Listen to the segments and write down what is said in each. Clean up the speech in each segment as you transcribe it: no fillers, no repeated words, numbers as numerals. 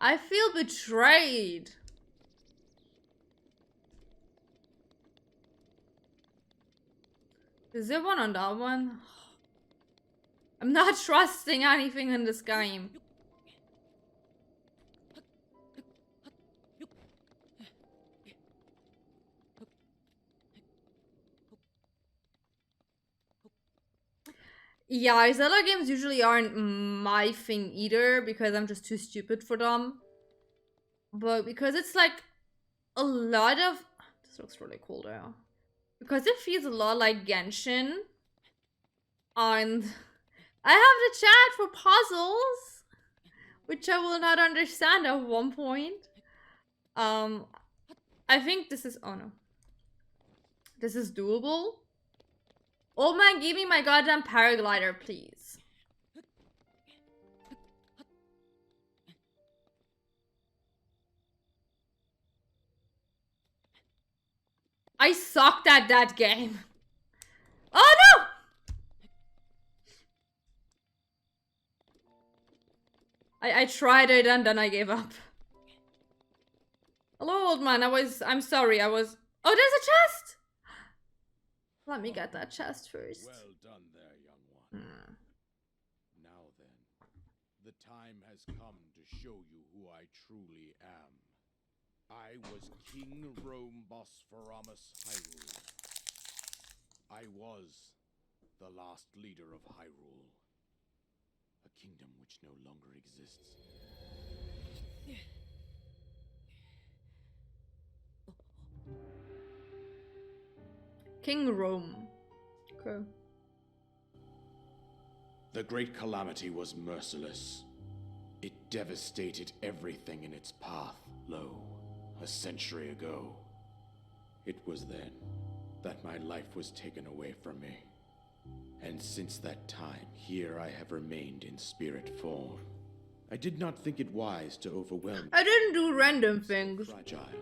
I feel betrayed. Is there one on that one? I'm not trusting anything in this game. Yeah, Zelda games usually aren't my thing either because I'm just too stupid for them. But because it's like a lot of... This looks really cool though. Because it feels a lot like Genshin. And I have the chat for puzzles, which I will not understand at one point. I think this is... Oh no. This is doable. Old man, give me my goddamn paraglider, please. I sucked at that game. Oh no! I tried it and then I gave up. Hello, old man. I'm sorry. Oh, there's a chest! Let me get that chest first. Well done there, young one. Now then, the time has come to show you who I truly am. I was King Rhombosphoromus Hyrule. I was the last leader of Hyrule, a kingdom which no longer exists. King Rome. Okay. The great calamity was merciless. It devastated everything in its path. Lo, a century ago. It was then that my life was taken away from me. And since that time, here I have remained in spirit form. I did not think it wise to overwhelm. I didn't do random things. Fragile.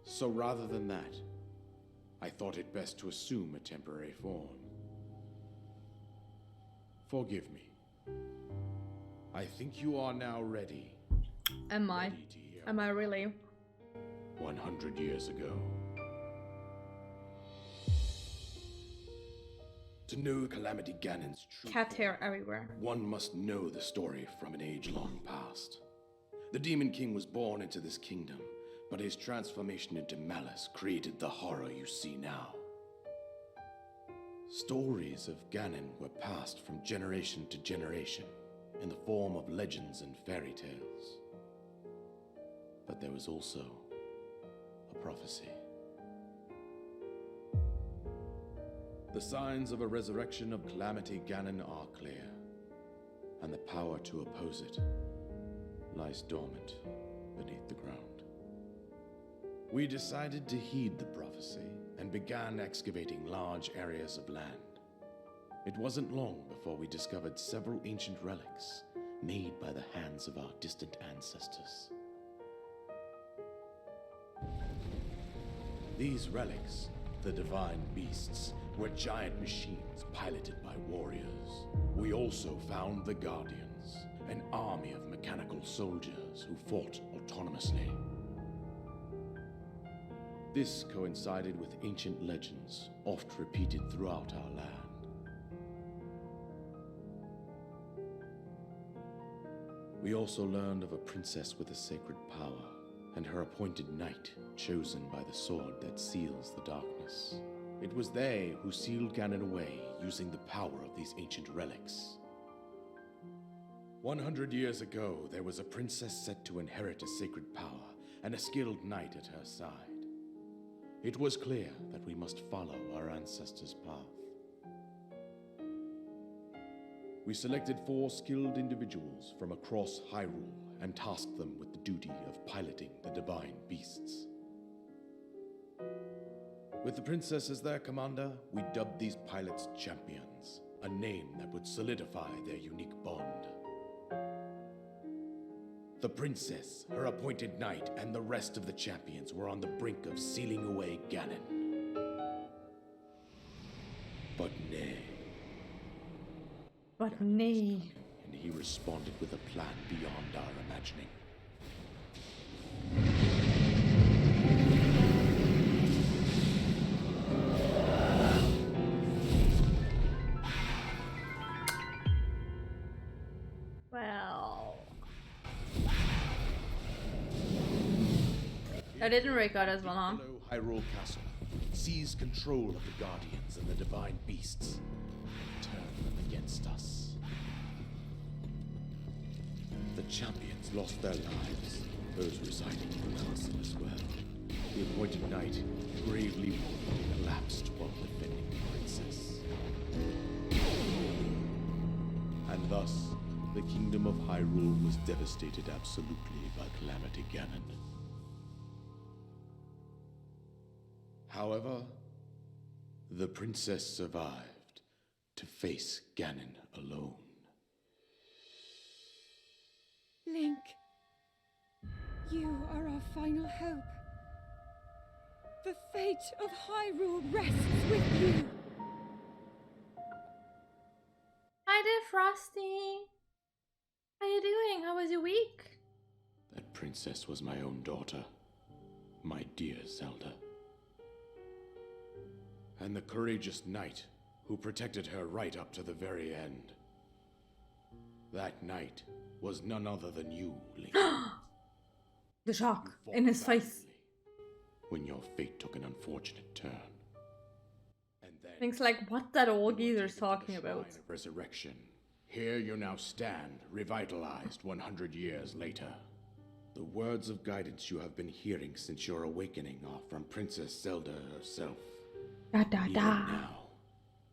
So rather than that, I thought it best to assume a temporary form. Forgive me. I think you are now ready. Am I? Ready to hear Am I really? 100 years ago. To know Calamity Ganon's true Cat form, hair everywhere. one must know the story from an age long past. The Demon King was born into this kingdom, but his transformation into malice created the horror you see now. Stories of Ganon were passed from generation to generation in the form of legends and fairy tales. But there was also a prophecy. The signs of a resurrection of Calamity Ganon are clear, and the power to oppose it lies dormant beneath the ground. We decided to heed the prophecy and began excavating large areas of land. It wasn't long before we discovered several ancient relics made by the hands of our distant ancestors. These relics, the divine beasts, were giant machines piloted by warriors. We also found the Guardians, an army of mechanical soldiers who fought autonomously. This coincided with ancient legends, oft repeated throughout our land. We also learned of a princess with a sacred power, and her appointed knight, chosen by the sword that seals the darkness. It was they who sealed Ganon away using the power of these ancient relics. 100 years ago, there was a princess set to inherit a sacred power, and a skilled knight at her side. It was clear that we must follow our ancestors' path. We selected 4 skilled individuals from across Hyrule and tasked them with the duty of piloting the divine beasts. With the princess as their commander, we dubbed these pilots champions, a name that would solidify their unique bond. The princess, her appointed knight, and the rest of the champions were on the brink of sealing away Ganon. But nay. But nay. And he responded with a plan beyond our imagining. I didn't break out as well, huh? Below Hyrule Castle, seize control of the Guardians and the Divine Beasts. Turn them against us. The champions lost their lives, those residing in the castle as well. The appointed knight, bravely wounded, collapsed while defending the princess. And thus, the kingdom of Hyrule was devastated absolutely by Calamity Ganon. However, the princess survived to face Ganon alone. Link, you are our final hope. The fate of Hyrule rests with you. Hi there, Frosty. How you doing? How was your week? That princess was my own daughter, my dear Zelda. And the courageous knight who protected her right up to the very end. That knight was none other than you, Link. The shock You in fought his face. valiantly when your fate took an unfortunate turn. And then Things like what that old you were geezer's taken to the talking Shrine about. of Resurrection. Here you now stand, revitalized 100 years later. The words of guidance you have been hearing since your awakening are from Princess Zelda herself. Da da Even da. now,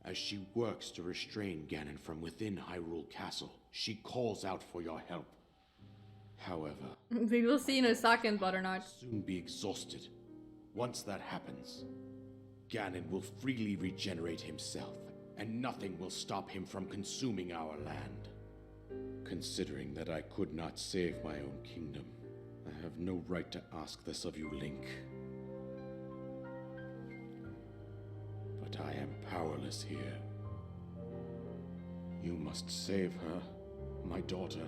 as she works to restrain Ganon from within Hyrule Castle, she calls out for your help. However, We will see in a second, Butternut. soon be exhausted. Once that happens, Ganon will freely regenerate himself, and nothing will stop him from consuming our land. Considering that I could not save my own kingdom, I have no right to ask this of you, Link. But I am powerless here. You must save her, my daughter,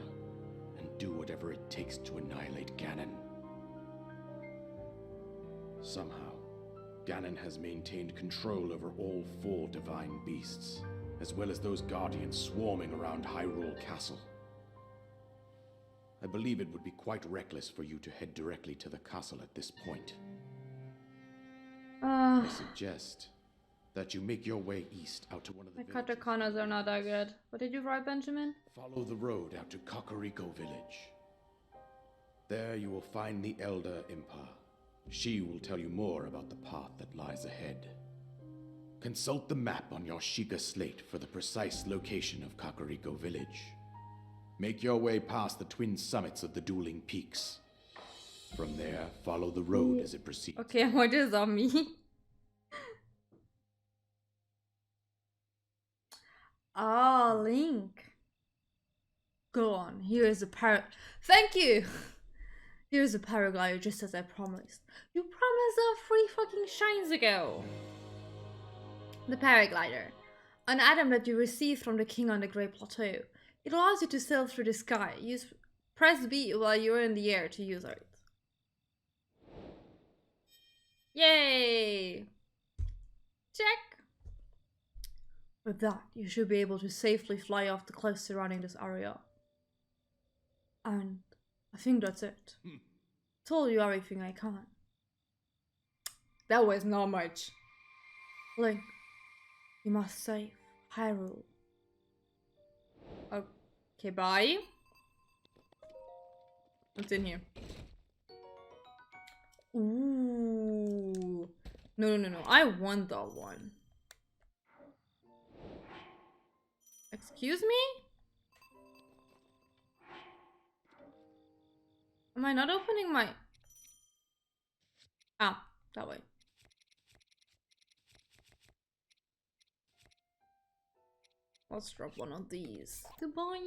and do whatever it takes to annihilate Ganon. Somehow, Ganon has maintained control over all 4 divine beasts, as well as those guardians swarming around Hyrule Castle. I believe it would be quite reckless for you to head directly to the castle at this point. I suggest that you make your way east out to one of the My villages. katakanas are not that good. What did you write, Benjamin? Follow the road out to Kakariko Village. There you will find the Elder Impa. She will tell you more about the path that lies ahead. Consult the map on your Sheikah slate for the precise location of Kakariko Village. Make your way past the twin summits of the dueling peaks. From there, follow the road as it proceeds. Okay, what is on me? Ah, Link. Go on. Here is a Thank you. Here's a paraglider, just as I promised. You promised that 3 fucking shines ago. The paraglider. An item that you received from the king on the Great Plateau. It allows you to sail through the sky. Press B while you're in the air to use it. Yay! Check! With that, you should be able to safely fly off the cliffs surrounding this area. And I think that's it. Told you everything I can. That was not much. Link, you must save Hyrule. Okay, bye. What's in here? Ooh. No. I want that one. Excuse me? Am I not opening my... Ah, that way. Let's drop one of these. Goodbye.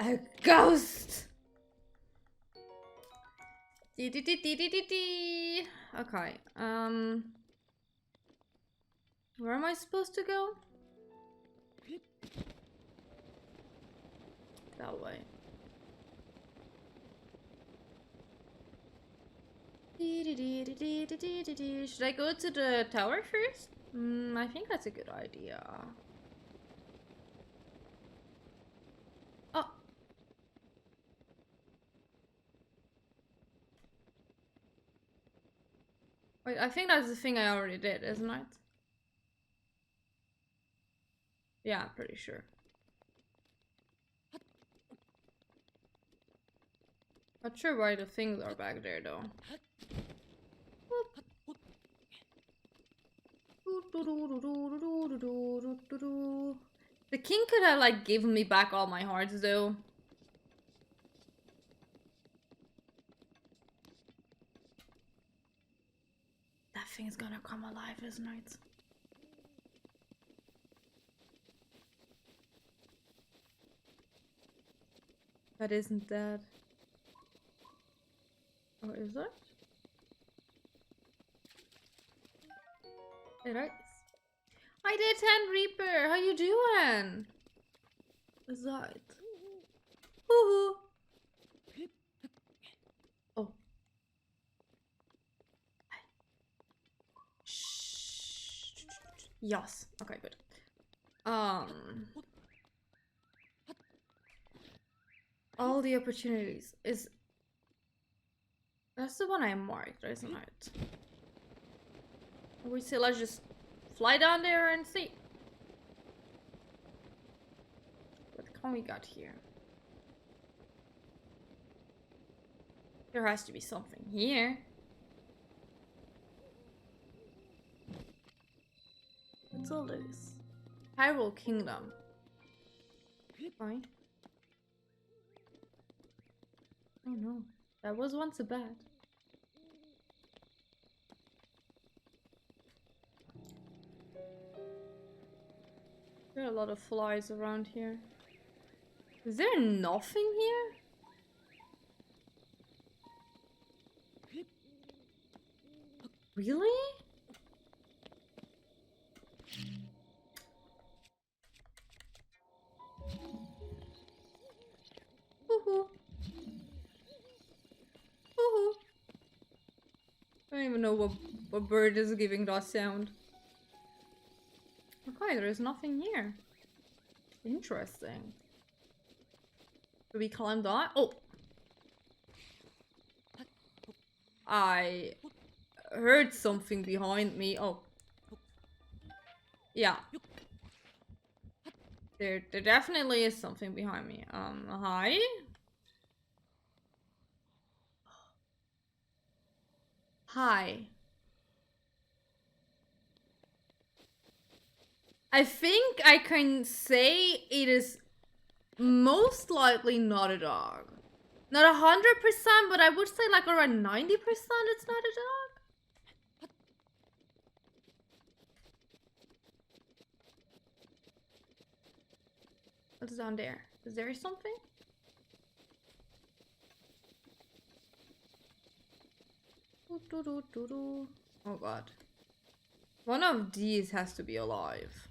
A ghost! Okay, where am I supposed to go? That way. Should I go to the tower first? I think that's a good idea. Oh. Wait, I think that's the thing I already did, isn't it? Yeah, I'm pretty sure. Not sure why the things are back there though. The king could have like given me back all my hearts though. That thing's gonna come alive, isn't it? That isn't dead. Oh, is it? It is. Hi there, Tan Reaper. How you doing? Is that? Woohoo! Oh. Shh. Yes. Okay, good. All the opportunities is. That's the one I marked, isn't it? We say let's just fly down there and see. What can we got here? There has to be something here. What's all this? Hyrule Kingdom. Fine. Oh no, that was once a bat. There are a lot of flies around here. Is there nothing here? Really? Woohoo. Woohoo. I don't even know what bird is giving that sound. Okay, there is nothing here. Interesting. Do we climb that? Oh! I heard something behind me. Oh. Yeah. There definitely is something behind me. Hi? Hi. I think I can say it is most likely not a dog. Not 100%, but I would say like around 90% it's not a dog. What's down there? Is there something? Oh god. One of these has to be alive.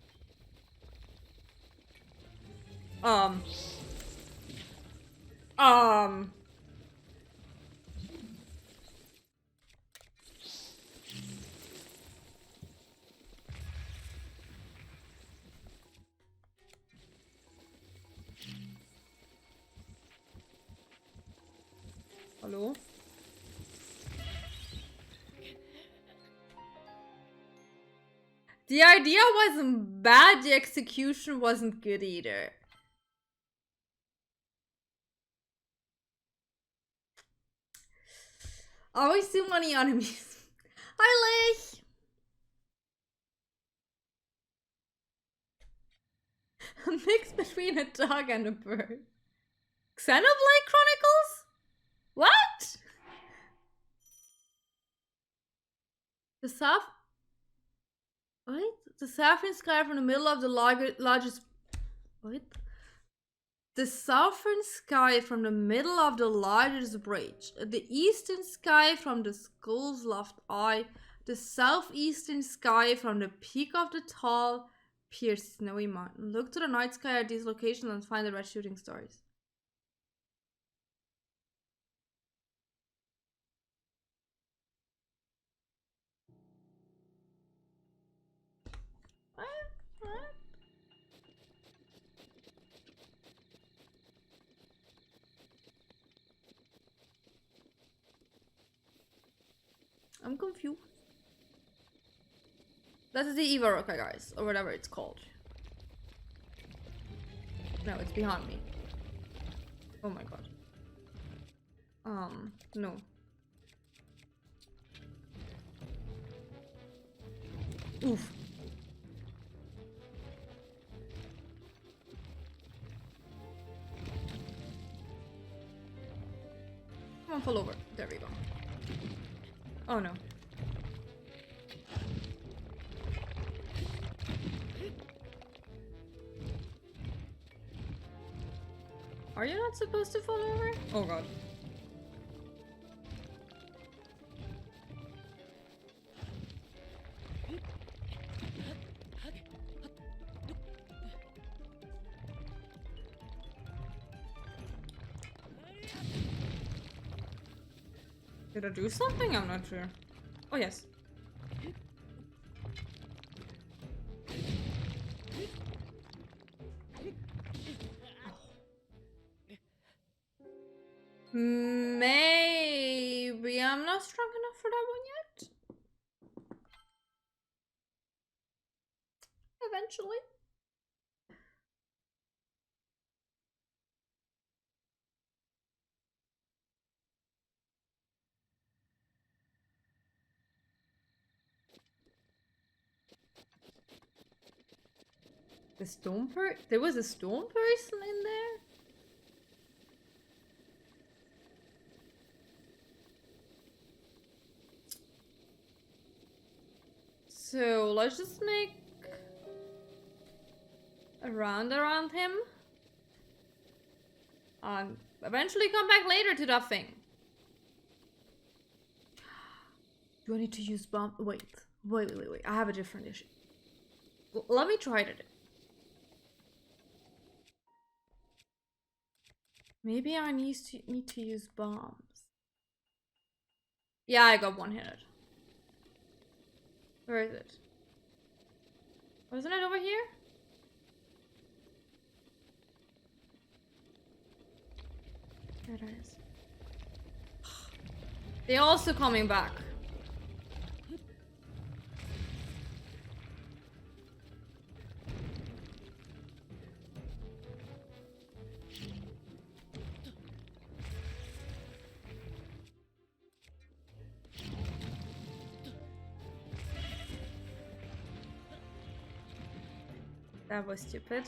Hello? The idea wasn't bad, the execution wasn't good either. Always too many enemies. Hi, Lich! A mix between a dog and a bird. Xenoblade Chronicles? What? The south... What? The southern sky from the middle of the largest... What? The southern sky from the middle of the largest bridge. The eastern sky from the skull's left eye. The southeastern sky from the peak of the tall, pierced snowy mountain. Look to the night sky at these locations and find the red shooting stars. What? I'm confused. That is the Eva Roca, guys, or whatever it's called. No, it's behind me. Oh my god. No. Oof. Come on, fall over. There we go. Oh no. Are you not supposed to fall over? Oh god. Did I do something? I'm not sure. Oh yes. Maybe I'm not strong enough for that one yet. Eventually. The stone there was a stone person in there? So let's just make a round around him. And eventually come back later to that thing. Do I need to use bomb? Wait. I have a different issue. Let me try it. Maybe I need to use bombs. Yeah, I got one-handed. Where is it? Wasn't it over here? There it is. They're also coming back. That was stupid.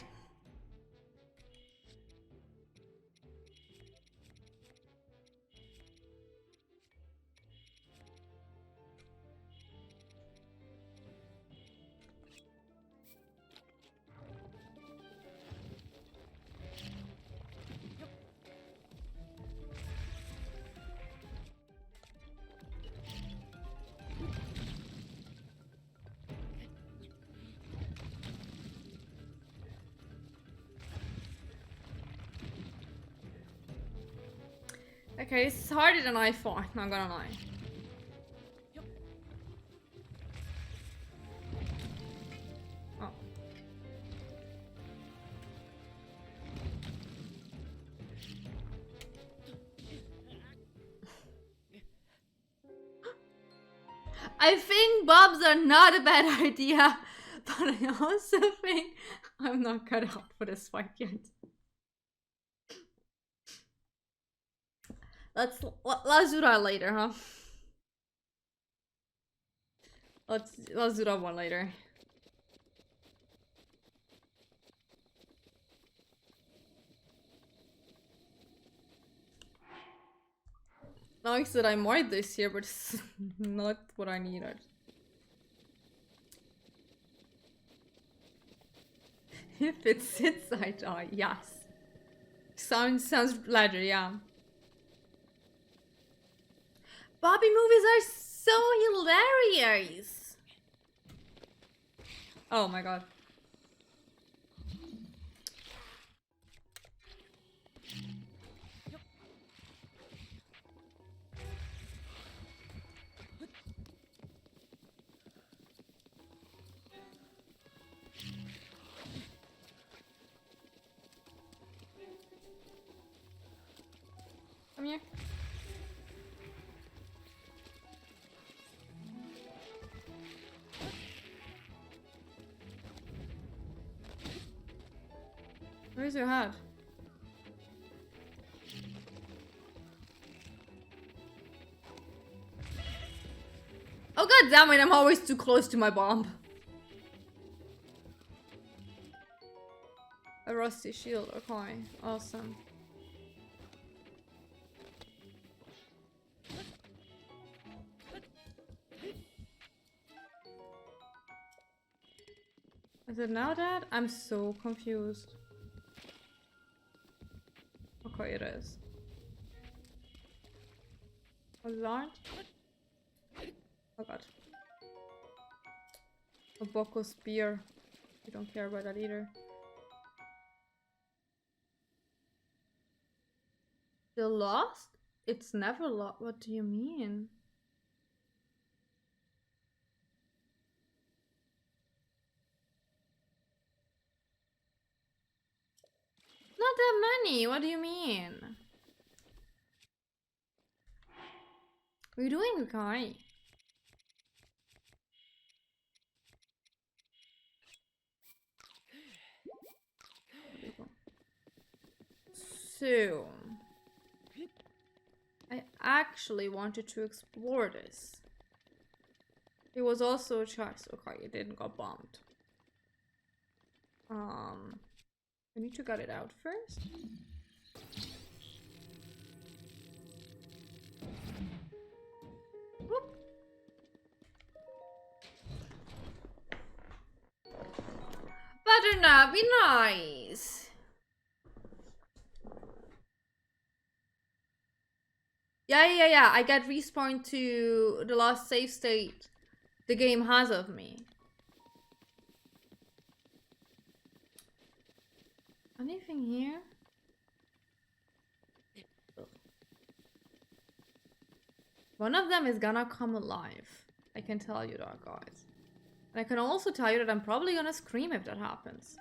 Okay, it's harder than I thought, not gonna lie. Oh. I think bobs are not a bad idea, but I also think I'm not cut out for this fight yet. Let's do that later, huh? Let's do that one later. Nice that I might this year, but it's not what I needed. If it sits, I die. Yes. Sounds ledger, yeah. Bobby movies are so hilarious. Oh my god. Come here. Where's your head? Oh god damn it, I'm always too close to my bomb. A rusty shield, okay. Awesome. Is it now that? I'm so confused. Okay, it is. Was it aren't? Oh god. A Boko spear. You don't care about that either. Still lost? It's never lost. What do you mean? Not that many. What do you mean? What are you doing, Kai? So, I actually wanted to explore this. It was also a choice. Okay, it didn't got bombed. I need to get it out first. Whoop. Better not be nice. Yeah. I get respawned to the last save state the game has of me. Anything here? One of them is gonna come alive. I can tell you that, guys. And I can also tell you that I'm probably gonna scream if that happens.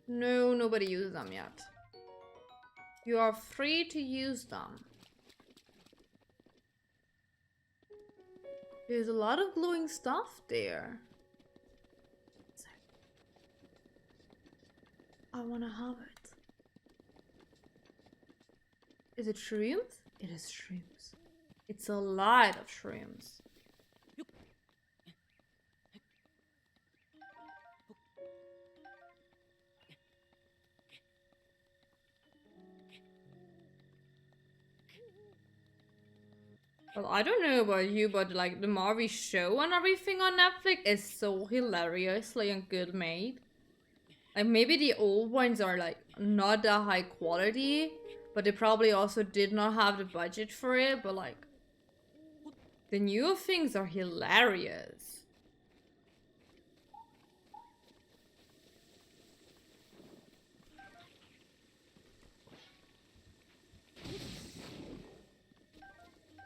No, nobody used them yet. You are free to use them. There's a lot of glowing stuff there. I wanna have it. Is it shrooms? It is shrooms. It's a lot of shrooms. Well, I don't know about you, but like the Marvel show and everything on Netflix is so hilariously and good made. Like maybe the old ones are like not that high quality, but they probably also did not have the budget for it, but like the newer things are hilarious.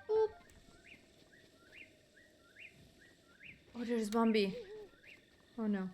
Boop. Oh, there's Bambi. Oh no.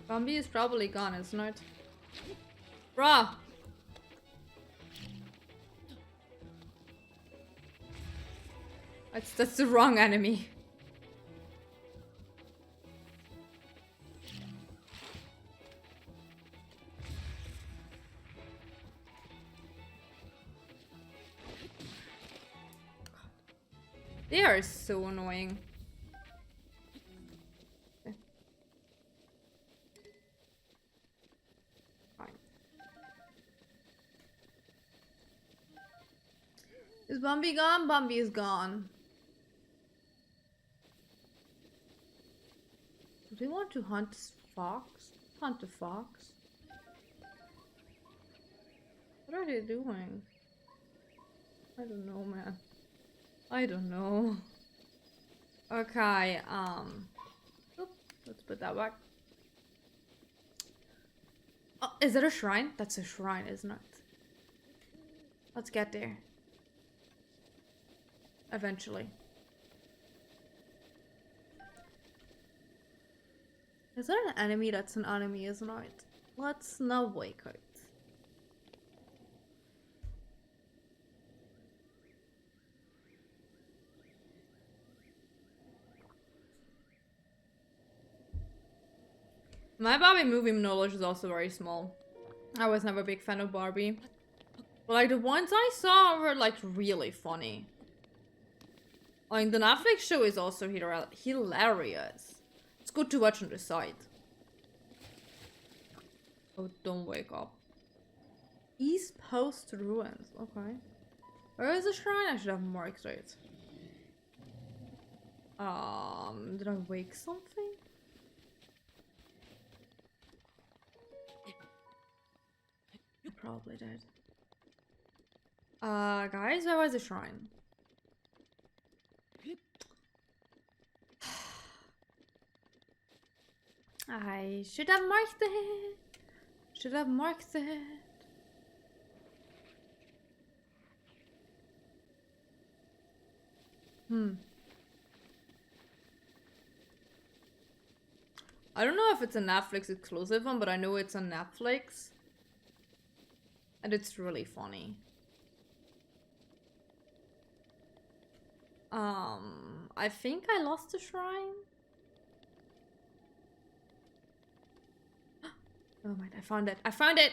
Bambi is probably gone, isn't it? Bruh! That's the wrong enemy. They are so annoying. Okay. Fine. Is Bambi gone? Bambi is gone. Do they want to hunt fox? Hunt the fox? What are they doing? I don't know, man. I don't know. Okay, oop, let's put that back. Oh, Is that a shrine? That's a shrine, isn't it? Let's get there. Eventually. Is there an enemy that's an enemy, isn't it? Let's not wake it. My Barbie movie knowledge is also very small. I was never a big fan of Barbie. But like the ones I saw were like really funny. Like the Netflix show is also hilarious. It's good to watch on the side. Oh, don't wake up. East Post Ruins. Okay. Where is the shrine? I should have marked it. Did I wake something? I probably did. Guys, where was the shrine? I should have marked it. Should have marked it. I don't know if it's a Netflix exclusive one, but I know it's on Netflix. And it's really funny. I think I lost the shrine. Oh my, I found it. I found it!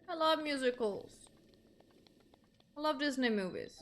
I love musicals. I love Disney movies.